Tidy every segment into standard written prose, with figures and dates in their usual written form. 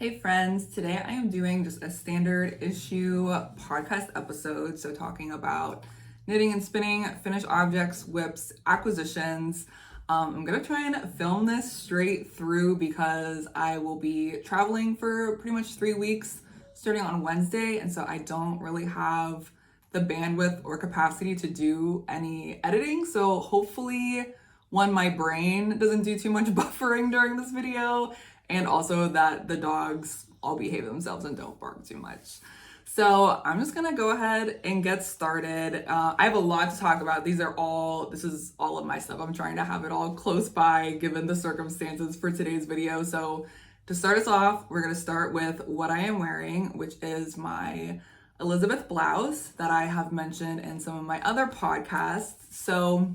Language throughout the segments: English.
Hey friends, today I am doing just a standard issue podcast episode. So talking about knitting and spinning, finished objects, whips, acquisitions. I'm gonna try and film this straight through because I will be traveling for pretty much 3 weeks starting on Wednesday. And so I don't really have the bandwidth or capacity to do any editing. So hopefully my brain doesn't do too much buffering during this video, and also that the dogs all behave themselves and don't bark too much. So I'm just gonna go ahead and get started. I have a lot to talk about. This is all of my stuff. I'm trying to have it all close by given the circumstances for today's video. So to start us off, we're gonna start with what I am wearing, which is my Elisabeth Blouse that I have mentioned in some of my other podcasts. So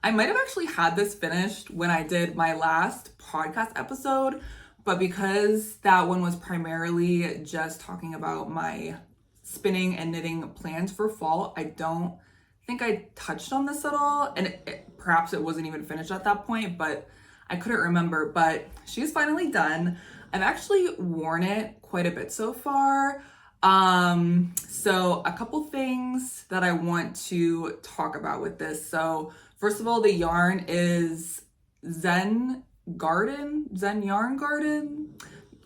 I might have actually had this finished when I did my last podcast episode, but because that one was primarily just talking about my spinning and knitting plans for fall, I don't think I touched on this at all. And perhaps it wasn't even finished at that point, but I couldn't remember. But she's finally done. I've actually worn it quite a bit so far. So a couple things that I want to talk about with this. So first of all, the yarn is Zen Yarn Garden,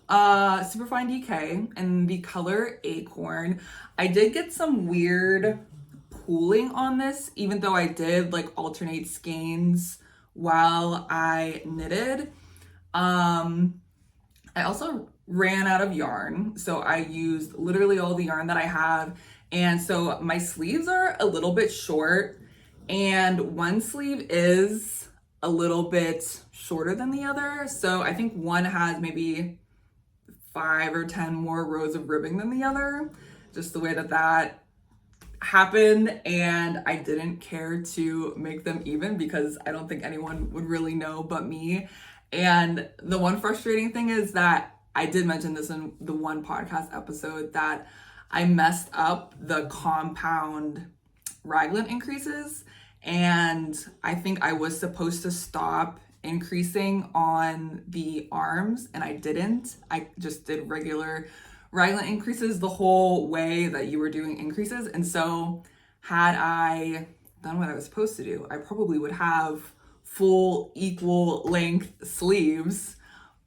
superfine DK, and the color Acorn. I did get some weird pooling on this, even though I did like alternate skeins while I knitted. I also ran out of yarn, so I used literally all the yarn that I have. And so my sleeves are a little bit short, and one sleeve is a little bit shorter than the other. So I think one has maybe 5 or 10 more rows of ribbing than the other, just the way that happened. And I didn't care to make them even because I don't think anyone would really know but me. And the one frustrating thing is that I did mention this in the one podcast episode that I messed up the compound raglan increases, and I think I was supposed to stop increasing on the arms, and I didn't. I just did regular raglan increases the whole way that you were doing increases. And so had I done what I was supposed to do, I probably would have full equal length sleeves,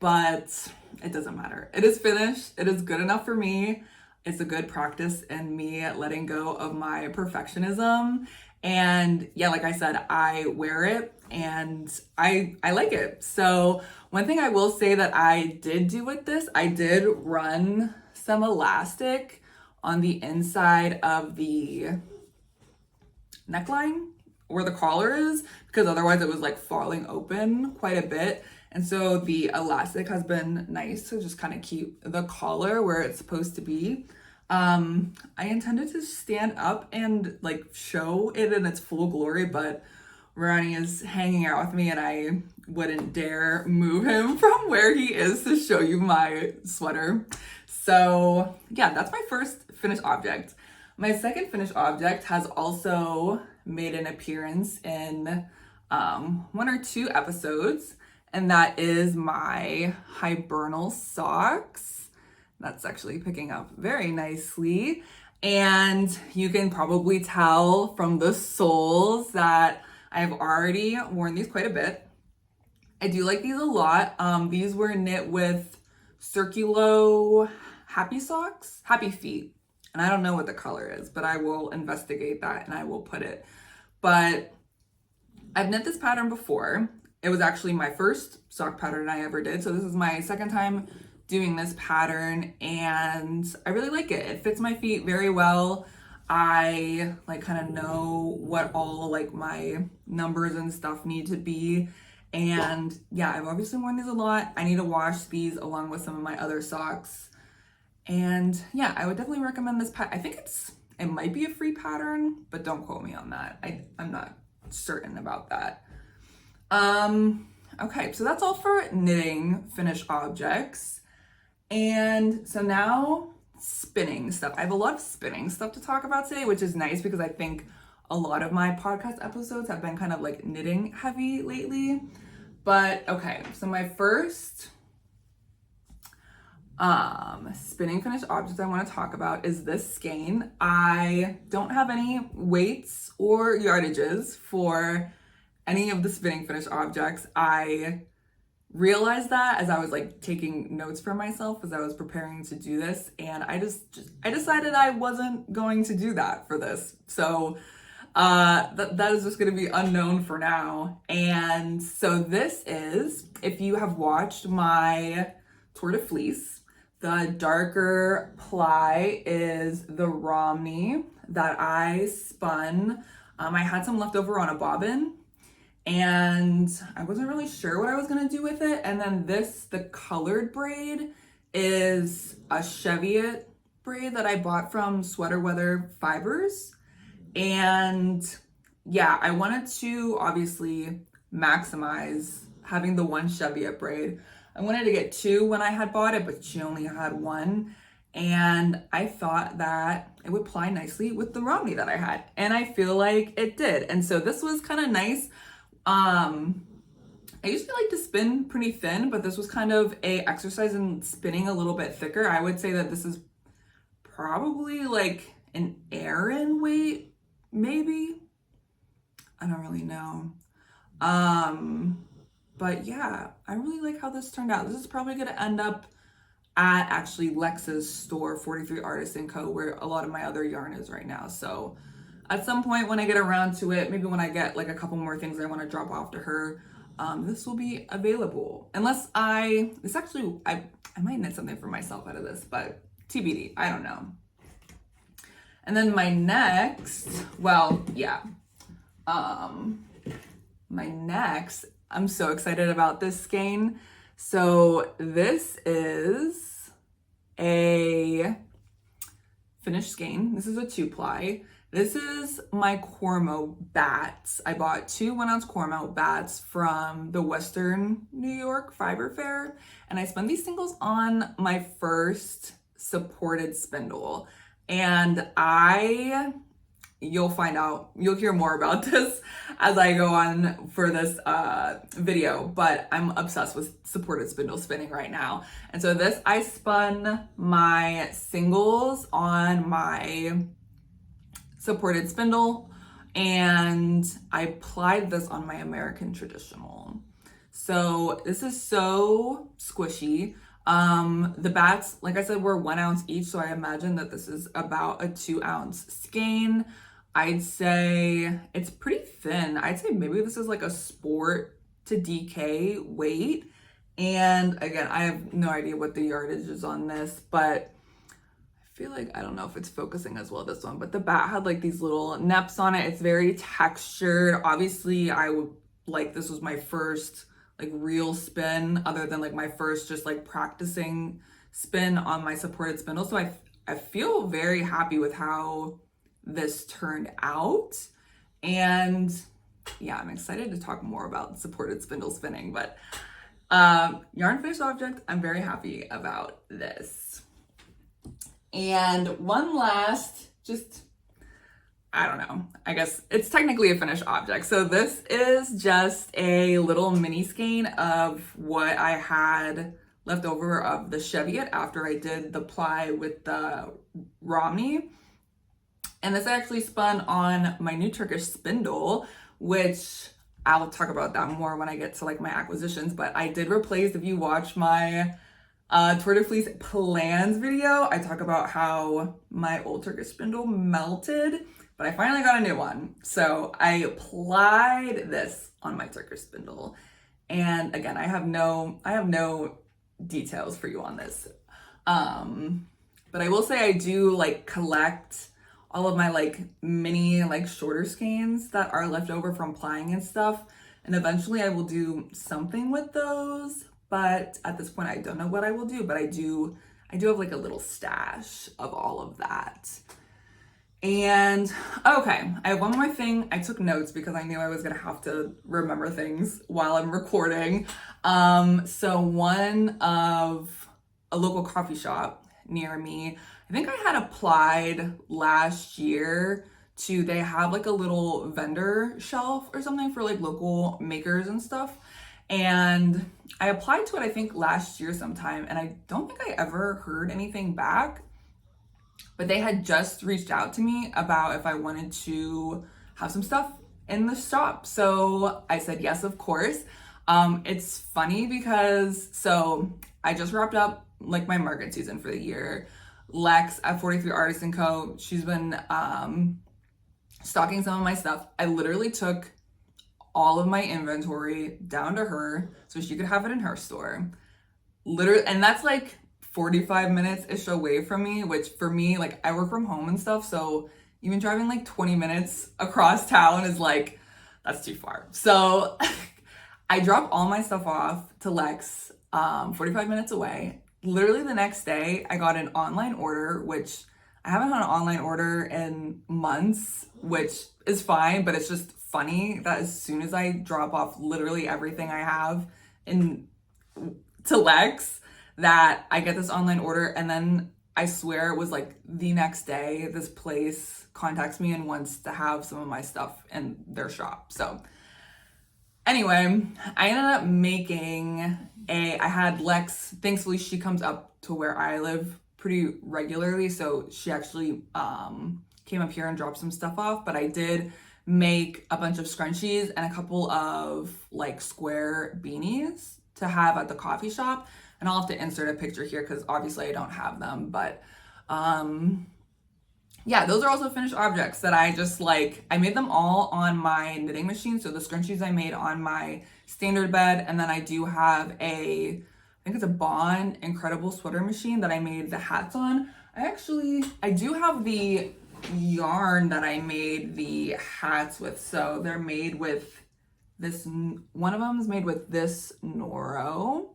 but it doesn't matter. It is finished. It is good enough for me. It's a good practice in me letting go of my perfectionism. And yeah, like I said, I wear it and I like it. So one thing I will say that I did do with this, I did run some elastic on the inside of the neckline where the collar is, because otherwise it was like falling open quite a bit. And so the elastic has been nice to just kind of keep the collar where it's supposed to be. I intended to stand up and like show it in its full glory, but Ronnie is hanging out with me and I wouldn't dare move him from where he is to show you my sweater. So yeah, that's my first finished object. My second finished object has also made an appearance in 1 or 2 episodes, and that is my Hibernal Socks. That's actually picking up very nicely. And you can probably tell from the soles that I've already worn these quite a bit. I do like these a lot. These were knit with Circulo Happy Feet. And I don't know what the color is, but I will investigate that and I will put it. But I've knit this pattern before. It was actually my first sock pattern I ever did. So this is my second time doing this pattern and I really like it. It fits my feet very well. I like kind of know what all like my numbers and stuff need to be. And yeah, I've obviously worn these a lot. I need to wash these along with some of my other socks. And yeah, I would definitely recommend this I think it might be a free pattern, but don't quote me on that. I'm not certain about that. Okay, so that's all for knitting finished objects. And so now spinning stuff. I have a lot of spinning stuff to talk about today, which is nice because I think a lot of my podcast episodes have been kind of like knitting heavy lately. But okay, so my first Spinning finished object I want to talk about is this skein. I don't have any weights or yardages for any of the spinning finished objects. I realized that as I was like taking notes for myself as I was preparing to do this, and I decided I wasn't going to do that for this. So that is just going to be unknown for now. And so this is, if you have watched my Tour de Fleece, the darker ply is the Romney that I spun. I had some left over on a bobbin and I wasn't really sure what I was gonna do with it. And then this, the colored braid, is a Herriot braid that I bought from Sweaterweatherfibers. And yeah, I wanted to obviously maximize having the one Herriot braid. I wanted to get two when I had bought it, but she only had one. And I thought that it would ply nicely with the Romney that I had. And I feel like it did. And so this was kind of nice. I usually like to spin pretty thin, but this was kind of a exercise in spinning a little bit thicker. I would say that this is probably like an Aran weight, maybe. I don't really know. But yeah, I really like how this turned out. This is probably gonna end up at actually Lex's store, 43 Artists & Co., where a lot of my other yarn is right now. So at some point when I get around to it, maybe when I get like a couple more things I want to drop off to her, this will be available. Unless I might knit something for myself out of this, but TBD, I don't know. And then my next, I'm so excited about this skein. So this is a finished skein. This is a 2-ply. This is my Cormo bats. I bought 2 1-ounce Cormo bats from the Western New York Fiber Fair, and I spun these singles on my first supported spindle. And you'll find out, you'll hear more about this as I go on for this video, but I'm obsessed with supported spindle spinning right now. And so this, I spun my singles on my supported spindle, and I plied this on my American traditional. So this is so squishy. The bats, like I said, were 1 ounce each, so I imagine that this is about a 2-ounce skein. I'd say it's pretty thin. I'd say maybe this is like a sport to DK weight. And again, I have no idea what the yardage is on this, but I feel like, I don't know if it's focusing as well this one, but the bat had like these little neps on it. It's very textured. Obviously, this was my first like real spin, other than like my first just like practicing spin on my supported spindle. So I feel very happy with how this turned out. And yeah, I'm excited to talk more about supported spindle spinning, but yarn finished object, I'm very happy about this. And one last, I don't know, I guess it's technically a finished object. So this is just a little mini skein of what I had left over of the Herriot after I did the ply with the Romney. And this I actually spun on my new Turkish spindle, which I'll talk about that more when I get to like my acquisitions. But I did replace, if you watch my Tour de Fleece plans video, I talk about how my old Turkish spindle melted, but I finally got a new one. So I applied this on my Turkish spindle. And again, I have no details for you on this. But I will say I do like collect all of my like mini like shorter skeins that are left over from plying and stuff. And eventually I will do something with those. But at this point, I don't know what I will do, but I do have like a little stash of all of that. And okay, I have one more thing. I took notes because I knew I was gonna have to remember things while I'm recording. So one of a local coffee shop near me, I think I had applied last year to, they have like a little vendor shelf or something for like local makers and stuff. And I applied to it, I think last year sometime, and I don't think I ever heard anything back, but they had just reached out to me about if I wanted to have some stuff in the shop. So I said yes, of course. It's funny because, so I just wrapped up like my market season for the year. Lex at 43 Artists & Co., she's been stocking some of my stuff. I literally took all of my inventory down to her so she could have it in her store. Literally, and that's like 45 minutes-ish away from me, which for me, like I work from home and stuff, so even driving like 20 minutes across town is like, that's too far. So I dropped all my stuff off to Lex, 45 minutes away. Literally the next day, I got an online order, which I haven't had an online order in months, which is fine, but it's just funny that as soon as I drop off literally everything I have to Lex, that I get this online order, and then I swear it was like the next day, this place contacts me and wants to have some of my stuff in their shop. So anyway, I ended up making I had Lex, thankfully she comes up to where I live pretty regularly, so she actually came up here and dropped some stuff off, but I did make a bunch of scrunchies and a couple of like square beanies to have at the coffee shop, and I'll have to insert a picture here because obviously I don't have them, but yeah, those are also finished objects that I just like, I made them all on my knitting machine. So the scrunchies I made on my standard bed, and then I do have I think it's a Bond Incredible sweater machine that I made the hats on. I do have the yarn that I made the hats with. So they're made with this, one of them is made with this Noro,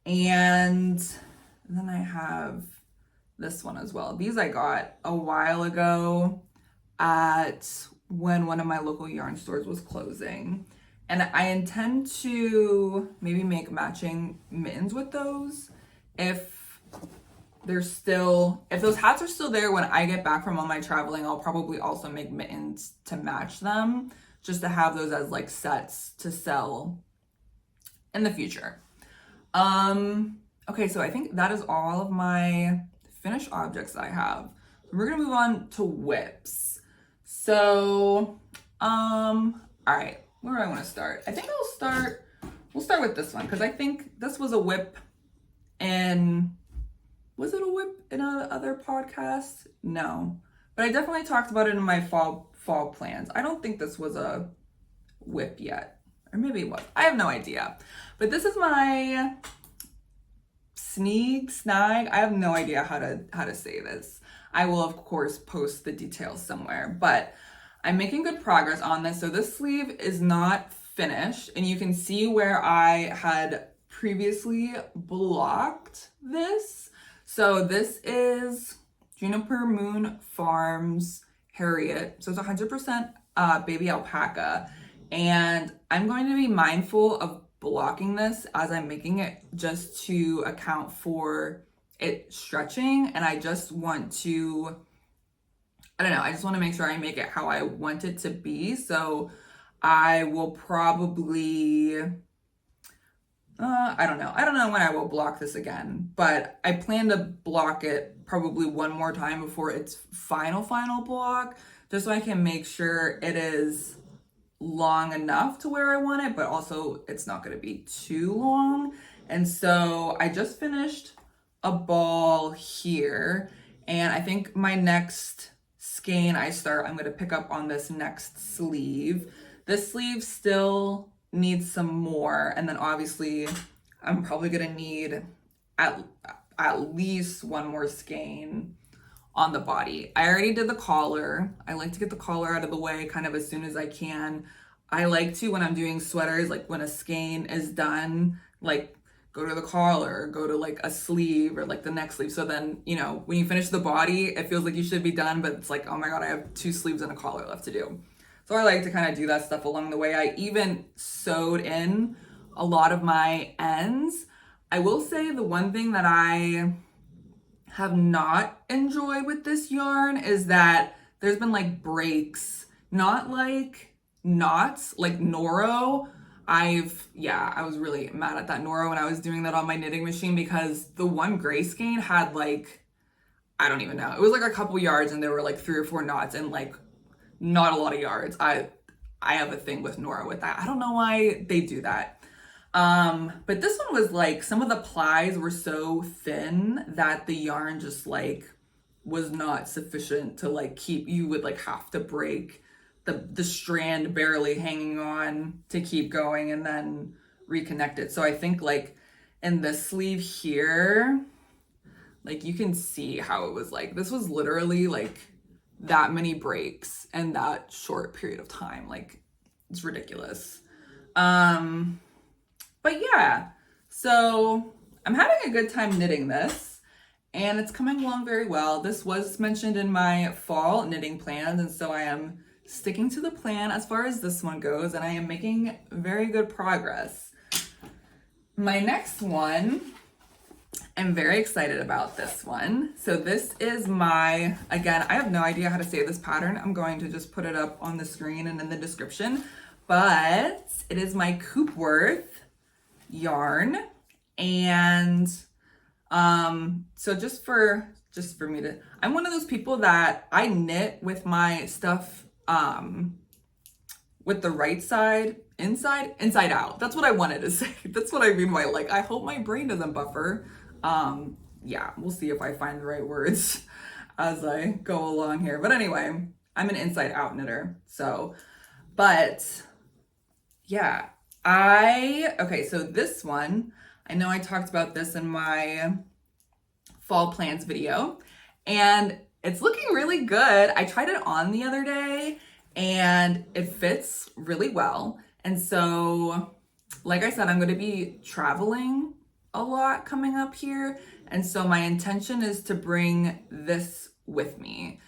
and then I have this one as well. These I got a while ago when one of my local yarn stores was closing. And I intend to maybe make matching mittens with those if those hats are still there when I get back from all my traveling. I'll probably also make mittens to match them, just to have those as like sets to sell in the future. Okay, so I think that is all of my finished objects I have. We're gonna move on to whips. So, all right, where do I want to start? I think we'll start with this one because I think this was a whip was it a whip in another podcast? No, but I definitely talked about it in my fall plans. I don't think this was a whip yet, or maybe it was. I have no idea, but this is my Snieg. I have no idea how to say this. I will of course post the details somewhere, but I'm making good progress on this. So this sleeve is not finished, and you can see where I had previously blocked this. So this is Juniper Moon Farm's Herriot. So it's 100% baby alpaca, and I'm going to be mindful of blocking this as I'm making it just to account for it stretching, and I just want to, I don't know, I just want to make sure I make it how I want it to be. So I will probably, I don't know when I will block this again, but I plan to block it probably one more time before its final block, just so I can make sure it is long enough to where I want it, but also it's not going to be too long. And so I just finished a ball here, and I think my next skein I'm going to pick up on this next sleeve. This sleeve still needs some more, and then obviously I'm probably going to need at least one more skein on the body. I already did the collar. I like to get the collar out of the way kind of as soon as I can. I like to, when I'm doing sweaters, like when a skein is done, like go to the collar, go to like a sleeve or like the next sleeve. So then, you know, when you finish the body, it feels like you should be done, but it's like, oh my God, I have 2 sleeves and a collar left to do. So I like to kind of do that stuff along the way. I even sewed in a lot of my ends. I will say the one thing that I have not enjoyed with this yarn is that there's been like breaks, not like knots like Noro. I was really mad at that Nora when I was doing that on my knitting machine because the one gray skein had like, I don't even know. It was like a couple yards and there were like 3 or 4 knots and like not a lot of yards. I have a thing with Nora with that. I don't know why they do that. But this one was like, some of the plies were so thin that the yarn just like was not sufficient to like keep, you would like have to break the strand barely hanging on to keep going and then reconnect it. So I think like in the sleeve here, like you can see how it was like, this was literally like that many breaks in that short period of time. Like it's ridiculous. But yeah, so I'm having a good time knitting this and it's coming along very well. This was mentioned in my fall knitting plans, and so I am sticking to the plan as far as this one goes, and I am making very good progress. My next one, I'm very excited about this one. So this is my, again, I have no idea how to say this pattern. I'm going to just put it up on the screen and in the description, but it is my coopworth yarn. And so just for me to, I'm one of those people that I knit with my stuff with the right side inside out. That's what I wanted to say. That's what I mean by like, I hope my brain doesn't buffer. Yeah, we'll see if I find the right words as I go along here. But anyway, I'm an inside out knitter. So, but yeah, okay, so this one, I know I talked about this in my fall plans video and it's looking really good. I tried it on the other day and it fits really well. And so, like I said, I'm going to be traveling a lot coming up here. And so my intention is to bring this with me.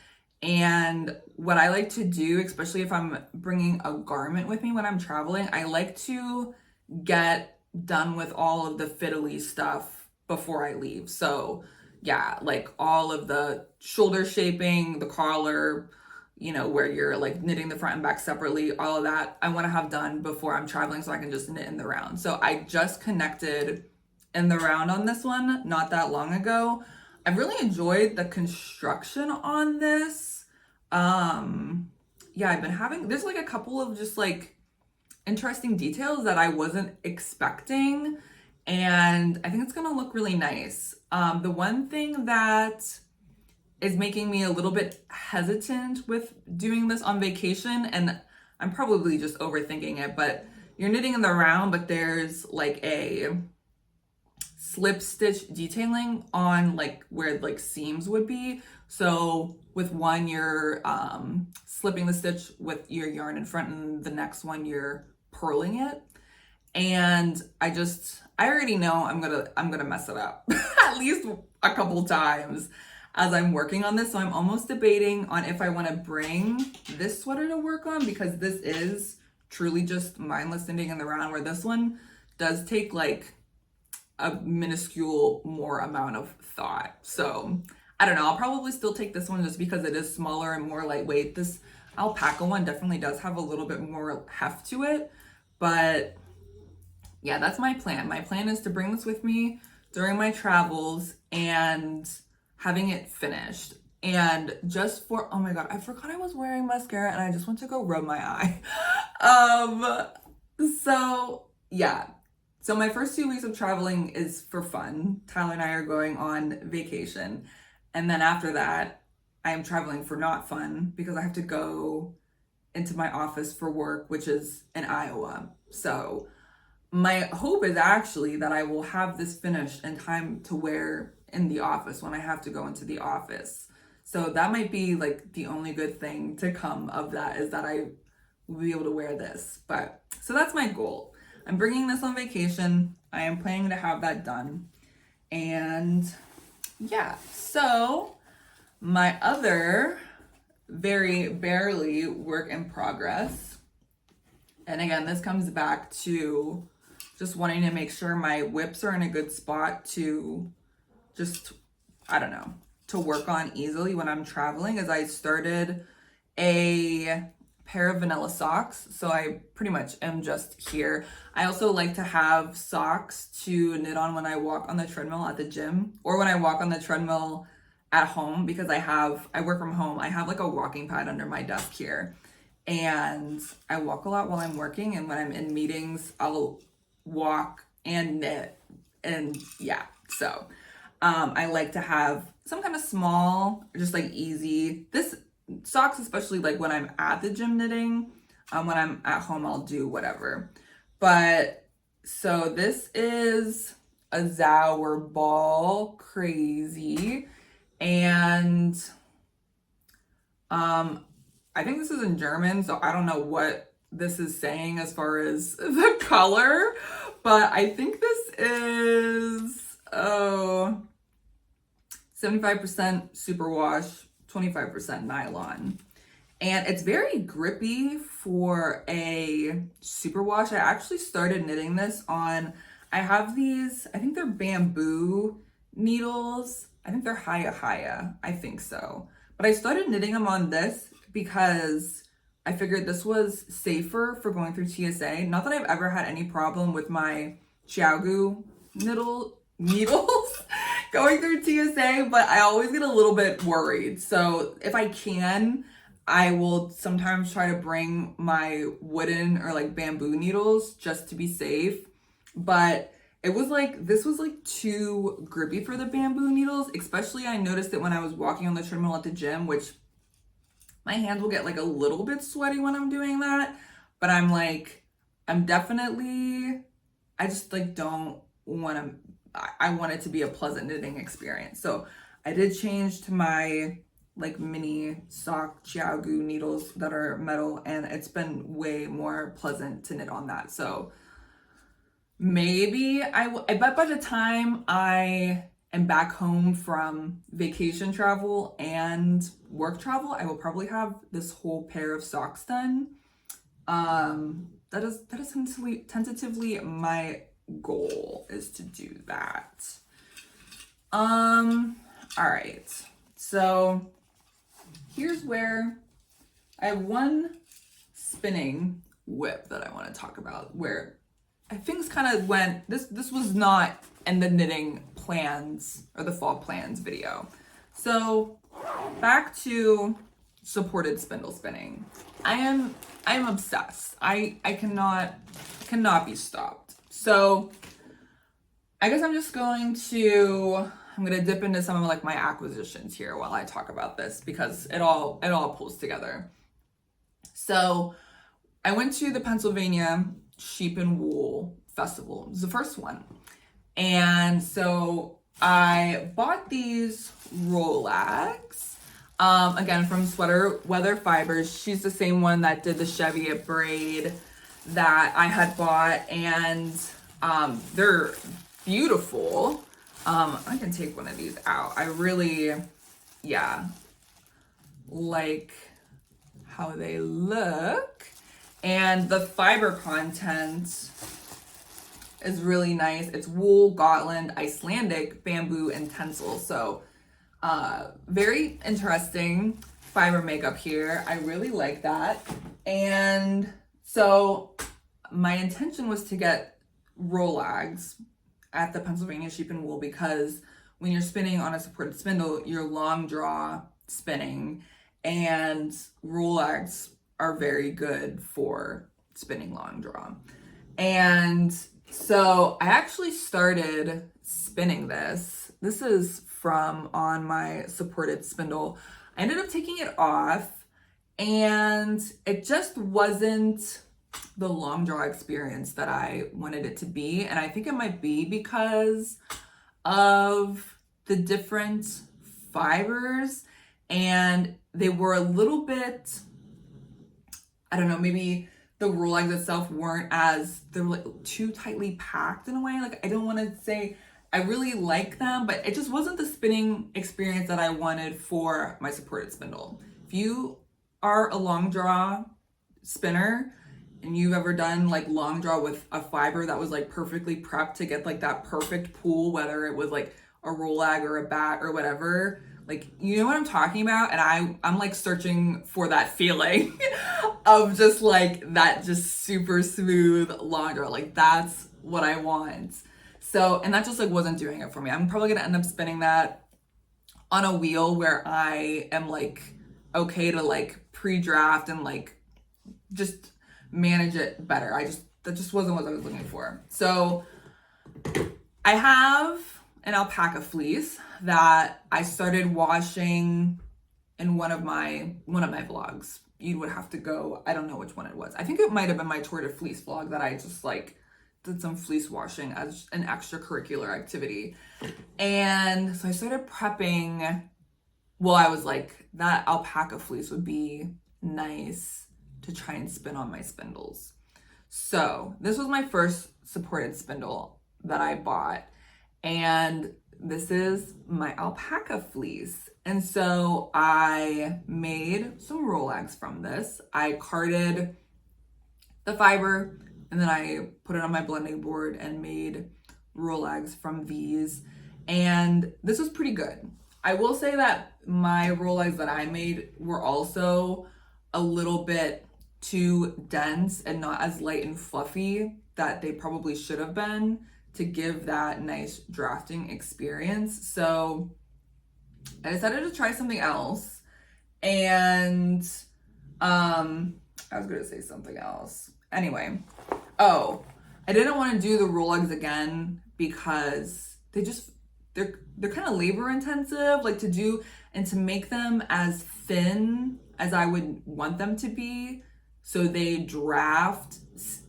And what I like to do, especially if I'm bringing a garment with me when I'm traveling, I like to get done with all of the fiddly stuff before I leave. So yeah, like all of the shoulder shaping, the collar, you know, where you're like knitting the front and back separately, all of that I want to have done before I'm traveling so I can just knit in the round. So I just connected in the round on this one not that long ago. I've really enjoyed the construction on this. Yeah, I've been having, there's like a couple of just like interesting details that I wasn't expecting, and I think it's gonna look really nice. The one thing that is making me a little bit hesitant with doing this on vacation, and I'm probably just overthinking it, but you're knitting in the round, but there's like a slip stitch detailing on like where like seams would be. So with one, you're slipping the stitch with your yarn in front, and the next one you're purling it. And I already know I'm gonna mess it up at least a couple times as I'm working on this. So I'm almost debating on if I want to bring this sweater to work on, because this is truly just mindless knitting in the round, where this one does take like a minuscule more amount of thought. So I don't know, I'll probably still take this one just because it is smaller and more lightweight. This alpaca one definitely does have a little bit more heft to it, but yeah, that's my plan. My plan is to bring this with me during my travels and having it finished. And just for, oh my God, I forgot I was wearing mascara and I just went to go rub my eye. So yeah. So my first 2 weeks of traveling is for fun. Tyler and I are going on vacation. And then after that, I am traveling for not fun because I have to go into my office for work, which is in Iowa. So my hope is actually that I will have this finished in time to wear in the office when I have to go into the office. So that might be like the only good thing to come of that, is that I will be able to wear this. But so that's my goal. I'm bringing this on vacation. I am planning to have that done. And yeah, so my other very barely work in progress. And again, this comes back to just wanting to make sure my whips are in a good spot to just, I don't know, to work on easily when I'm traveling, as I started a pair of vanilla socks, so I pretty much am just here. I also like to have socks to knit on when I walk on the treadmill at the gym, or when I walk on the treadmill at home, because I work from home. I have like a walking pad under my desk here, and I walk a lot while I'm working, and when I'm in meetings, I'll walk and knit, and yeah, so I like to have some kind of small, just like easy, this socks, especially like when I'm at the gym knitting. When I'm at home, I'll do whatever. But so this is a Zauberball Crazy, and I think this is in German, so I don't know what this is saying as far as the color, but I think this is 75% superwash, 25% nylon. And it's very grippy for a superwash. I actually started knitting this on, I have these, I think they're bamboo needles. I think they're Haya, I think so. But I started knitting them on this because I figured this was safer for going through TSA. Not that I've ever had any problem with my UraUe needles going through TSA, but I always get a little bit worried. So if I can, I will sometimes try to bring my wooden or like bamboo needles just to be safe. But it was like, this was like too grippy for the bamboo needles, especially I noticed it when I was walking on the treadmill at the gym, which my hands will get like a little bit sweaty when I'm doing that. But I'm like, I just like don't want to, I want it to be a pleasant knitting experience. So I did change to my like mini sock UraUe needles that are metal, and it's been way more pleasant to knit on that. So maybe I bet by the time I am back home from vacation travel and work travel, I will probably have this whole pair of socks done. That is tentatively my goal, is to do that. All right, so here's where I have one spinning whip that I want to talk about, where things kind of went, this was not in the knitting plans or the fall plans video. So back to supported spindle spinning. I am obsessed. I cannot be stopped. So I guess I'm gonna dip into some of like my acquisitions here while I talk about this, because it all pulls together. So I went to the Pennsylvania Sheep and Wool Festival. It was the first one. And so I bought these Rolags, again, from sweaterweatherfibers. She's the same one that did the Cheviot braid that I had bought, and they're beautiful. I can take one of these out. I really, like how they look. And the fiber content is really nice. It's wool, Gotland, Icelandic, bamboo, and tencel. So very interesting fiber makeup here. I really like that. And so my intention was to get Rolags at the Pennsylvania Sheep and Wool, because when you're spinning on a supported spindle, you're long draw spinning, and Rolags are very good for spinning long draw. And so I actually started spinning this. This is from on my supported spindle. I ended up taking it off, and it just wasn't the long draw experience that I wanted it to be. And I think it might be because of the different fibers, and they were a little bit, I don't know, maybe the Rolags itself weren't as, they're like too tightly packed in a way. Like, I don't want to say I really like them, but it just wasn't the spinning experience that I wanted for my supported spindle. If you are a long draw spinner and you've ever done like long draw with a fiber that was like perfectly prepped to get like that perfect pull, whether it was like a Rolag or a bat or whatever, Like, you know what I'm talking about? And I'm like searching for that feeling of just like that just super smooth laundry. Like that's what I want. So, and that just like wasn't doing it for me. I'm probably gonna end up spinning that on a wheel where I am like okay to like pre-draft and like just manage it better. That just wasn't what I was looking for. So I have an alpaca fleece that I started washing in one of my vlogs. You would have to go, I don't know which one it was. I think it might have been my Tour de Fleece vlog that I just like did some fleece washing as an extracurricular activity. And so I started prepping. Well, I was like, that alpaca fleece would be nice to try and spin on my spindles. So this was my first supported spindle that I bought. And this is my alpaca fleece. And so I made some Rolags from this. I carded the fiber and then I put it on my blending board and made Rolags from these. And this was pretty good. I will say that my Rolags that I made were also a little bit too dense and not as light and fluffy that they probably should have been to give that nice drafting experience. So I decided to try something else. And I was gonna say something else. Anyway, I didn't want to do the Rolags again because they're kind of labor intensive, like to do and to make them as thin as I would want them to be so they draft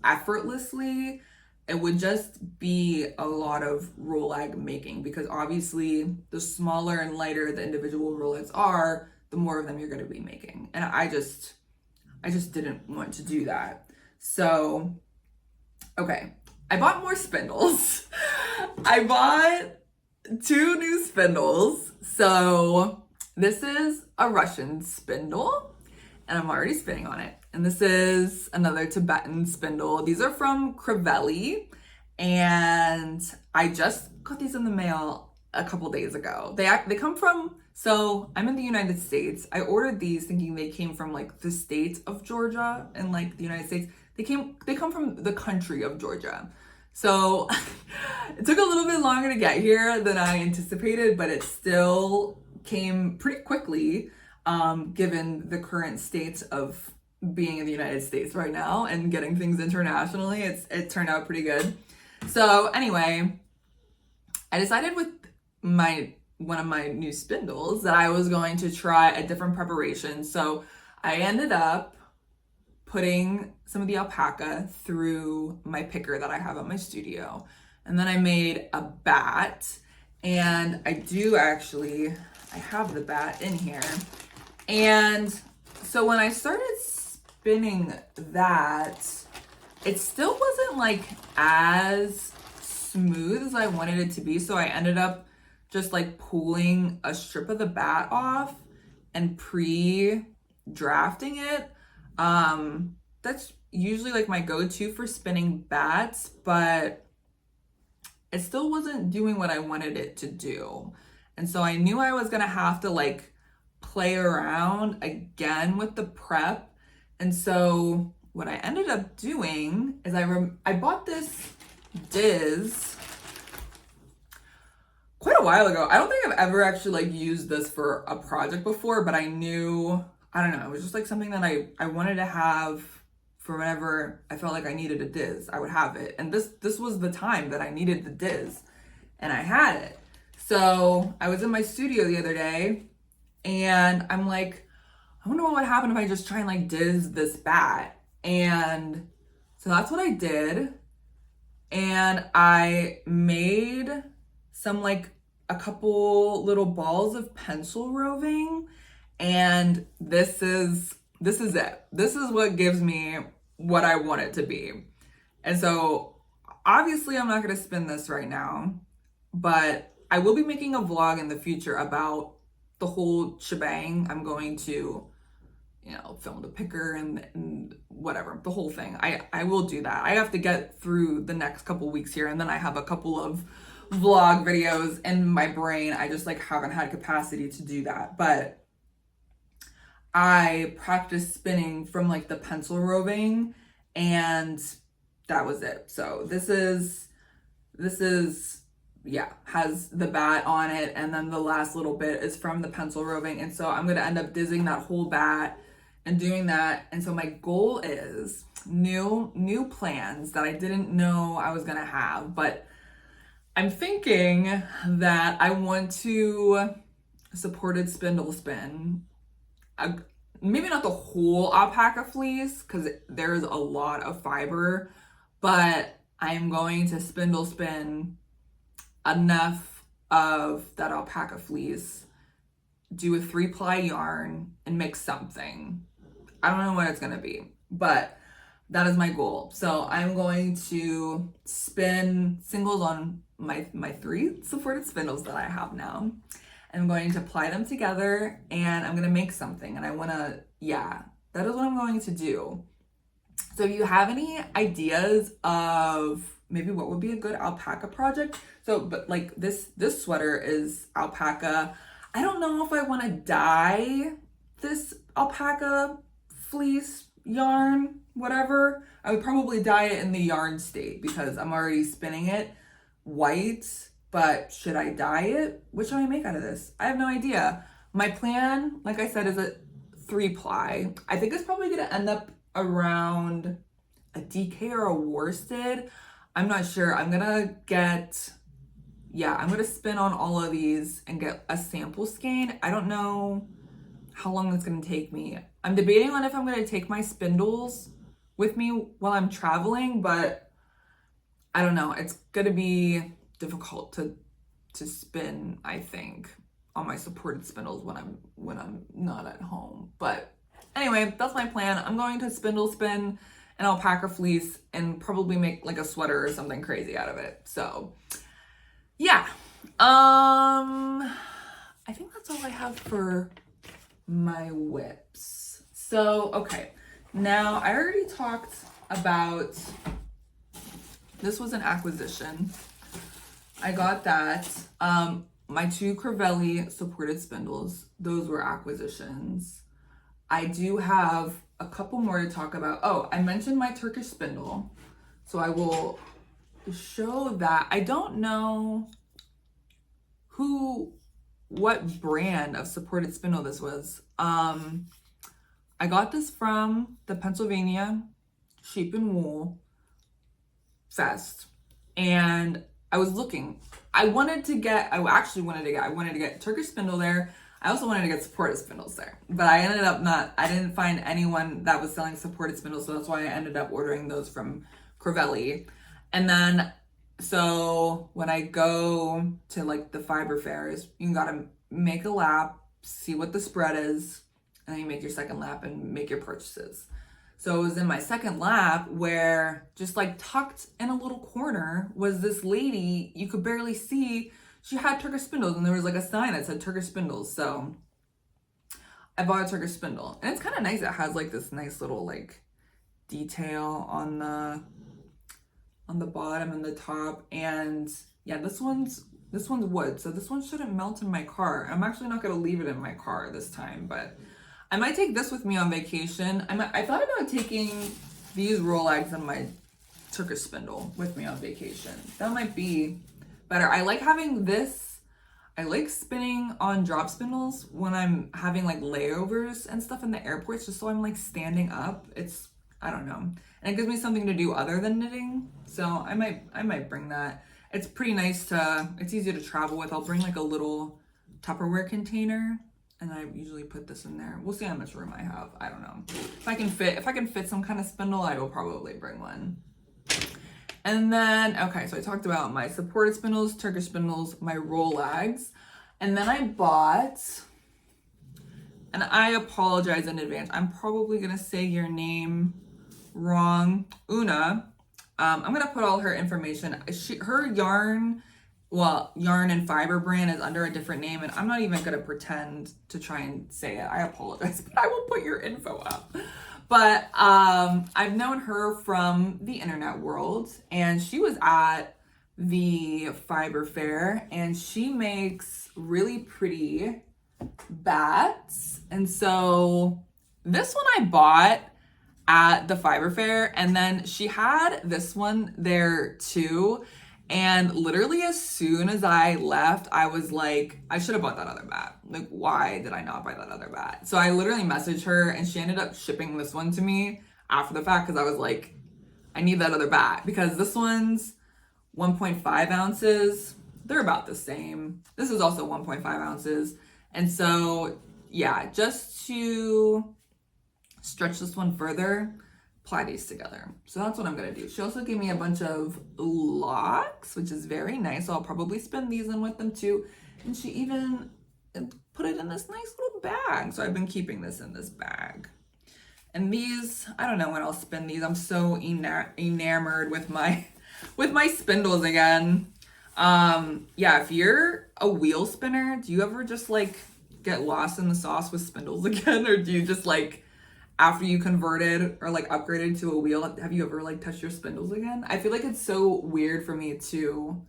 effortlessly. It would just be a lot of Rolag making because obviously the smaller and lighter the individual Rolags are, the more of them you're going to be making. And I just didn't want to do that. So, okay, I bought more spindles. I bought 2 new spindles. So this is a Russian spindle and I'm already spinning on it. And this is another Tibetan spindle. These are from Kravelli and I just got these in the mail a couple days ago. They come from, so I'm in the United States. I ordered these thinking they came from like the state of Georgia and like the United States. They come from the country of Georgia. So it took a little bit longer to get here than I anticipated, but it still came pretty quickly given the current state of being in the United States right now and getting things internationally. It turned out pretty good. So anyway, I decided with one of my new spindles that I was going to try a different preparation. So I ended up putting some of the alpaca through my picker that I have at my studio. And then I made a bat, and I have the bat in here. And so when I started spinning that, it still wasn't like as smooth as I wanted it to be. So I ended up just like pulling a strip of the bat off and pre-drafting it. That's usually like my go-to for spinning bats, but it still wasn't doing what I wanted it to do. And so I knew I was gonna have to like play around again with the prep. And so what I ended up doing is I bought this Diz quite a while ago. I don't think I've ever actually like used this for a project before, but I knew, I don't know, it was just like something that I wanted to have for whenever I felt like I needed a Diz, I would have it. And this was the time that I needed the Diz and I had it. So I was in my studio the other day and I'm like, I wonder what would happen if I just try and like Diz this bat. And so that's what I did. And I made some like a couple little balls of pencil roving. And this is it. This is what gives me what I want it to be. And so obviously I'm not going to spin this right now, but I will be making a vlog in the future about the whole shebang. I'm going to, film the picker and whatever, the whole thing. I will do that. I have to get through the next couple weeks here, and then I have a couple of vlog videos in my brain. I just like haven't had capacity to do that. But I practiced spinning from like the pencil roving, and that was it. So this is yeah, has the bat on it, and then the last little bit is from the pencil roving. And so I'm gonna end up dizzing that whole bat and doing that. And so my goal is new plans that I didn't know I was gonna have, but I'm thinking that I want to supported spindle spin. Maybe not the whole alpaca fleece because there's a lot of fiber, but I'm going to spindle spin enough of that alpaca fleece, do a 3-ply yarn, and make something. I don't know what it's gonna be, but that is my goal. So I'm going to spin singles on my 3 supported spindles that I have now. I'm going to ply them together, and I'm gonna make something, and I wanna, yeah, that is what I'm going to do. So if you have any ideas of maybe what would be a good alpaca project, but like this sweater is alpaca. I don't know if I want to dye this alpaca fleece yarn, whatever. I would probably dye it in the yarn state because I'm already spinning it white, but should I dye it? What should I make out of this? I have no idea. My plan, like I said, is a 3-ply. I think it's probably gonna end up around a DK or a worsted. I'm not sure. I'm gonna spin on all of these and get a sample skein. I don't know how long it's gonna take me. I'm debating on if I'm gonna take my spindles with me while I'm traveling, but I don't know. It's gonna be difficult to spin, I think, on my supported spindles when I'm not at home. But anyway, that's my plan. I'm going to spindle spin an alpaca fleece and probably make like a sweater or something crazy out of it. So yeah, I think that's all I have for my whips. So okay, now I already talked about, this was an acquisition. I got that. My 2 Kravelli supported spindles, those were acquisitions. I do have a couple more to talk about. Oh, I mentioned my Turkish spindle, so I will show that. I don't know what brand of supported spindle this was. I got this from the Pennsylvania Sheep and Wool Fest, and I was looking. I wanted to get Turkish spindle there. I also wanted to get supported spindles there, but I didn't find anyone that was selling supported spindles, so that's why I ended up ordering those from Kravelli. And then, so when I go to like the fiber fairs, you gotta make a lap, see what the spread is, and then you make your second lap and make your purchases. So it was in my second lap where just like tucked in a little corner was this lady, you could barely see. She had Turkish spindles, and there was like a sign that said Turkish spindles. So I bought a Turkish spindle, and it's kind of nice. It has like this nice little like detail on the bottom and the top. And yeah, this one's wood, so this one shouldn't melt in my car. I'm actually not gonna leave it in my car this time, but I might take this with me on vacation. I thought about taking these Rolags and my Turkish spindle with me on vacation. That might be better. I like having this. I like spinning on drop spindles when I'm having like layovers and stuff in the airports, just so I'm like standing up. I don't know. And it gives me something to do other than knitting. So I might bring that. It's pretty nice it's easy to travel with. I'll bring like a little Tupperware container, and I usually put this in there. We'll see how much room I have. I don't know. If I can fit some kind of spindle, I will probably bring one. And then, okay, so I talked about my supported spindles, Turkish spindles, my Rolags. And then I bought, and I apologize in advance, I'm probably gonna say your name wrong, Una. I'm gonna put all her information. Her yarn and fiber brand is under a different name, and I'm not even gonna pretend to try and say it. I apologize, but I will put your info up. But I've known her from the internet world, and she was at the fiber fair, and she makes really pretty bats. And so this one I bought at the fiber fair, and then she had this one there too. And literally as soon as I left, I was like, I should have bought that other bat. Like, why did I not buy that other bat? So I literally messaged her, and she ended up shipping this one to me after the fact, because I was like, I need that other bat, because this one's 1.5 ounces. They're about the same. This is also 1.5 ounces. And so, yeah, just to stretch this one further, apply these together. So that's what I'm gonna do. She also gave me a bunch of locks, which is very nice. So I'll probably spin these in with them too. And she even put it in this nice little bag. So I've been keeping this in this bag. And these, I don't know when I'll spin these. I'm so enamored with my spindles again. Yeah, if you're a wheel spinner, do you ever just like get lost in the sauce with spindles again? Or do you just like, after you converted or like upgraded to a wheel, have you ever like touched your spindles again? I feel like it's so weird for me to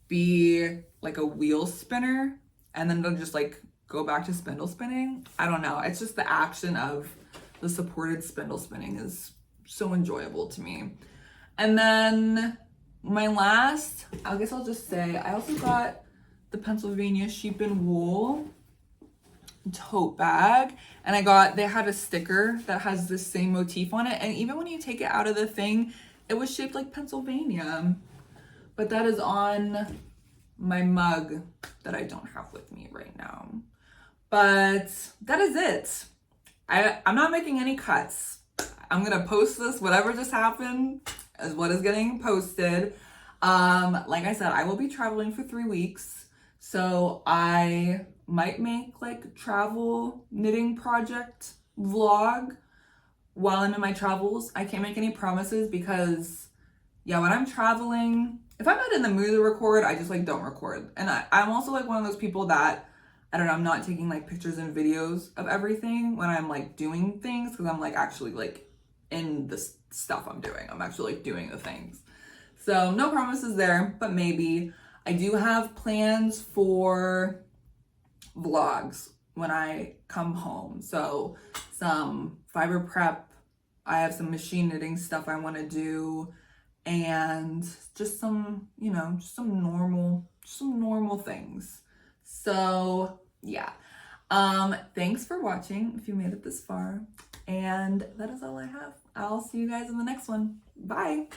be like a wheel spinner and then to just like go back to spindle spinning. I don't know. It's just the action of the supported spindle spinning is so enjoyable to me. And then my last, I guess I'll just say, I also got the Pennsylvania sheep and wool tote bag, and they had a sticker that has the same motif on it, and even when you take it out of the thing, it was shaped like Pennsylvania. But that is on my mug that I don't have with me right now. But that is it. I'm not making any cuts. I'm gonna post this, whatever just happened is what is getting posted. Like I said, I will be traveling for 3 weeks, so I might make like travel knitting project vlog while I'm in my travels. I can't make any promises because, yeah, when I'm traveling, if I'm not in the mood to record, I just like don't record. And I'm also like one of those people that, I don't know, I'm not taking like pictures and videos of everything when I'm like doing things, because I'm like actually like in the stuff I'm doing. I'm actually like doing the things. So no promises there, but maybe. I do have plans for vlogs when I come home. So some fiber prep, I have some machine knitting stuff I want to do, and just some, you know, just some normal things. So yeah. Thanks for watching if you made it this far. And that is all I have. I'll see you guys in the next one. Bye.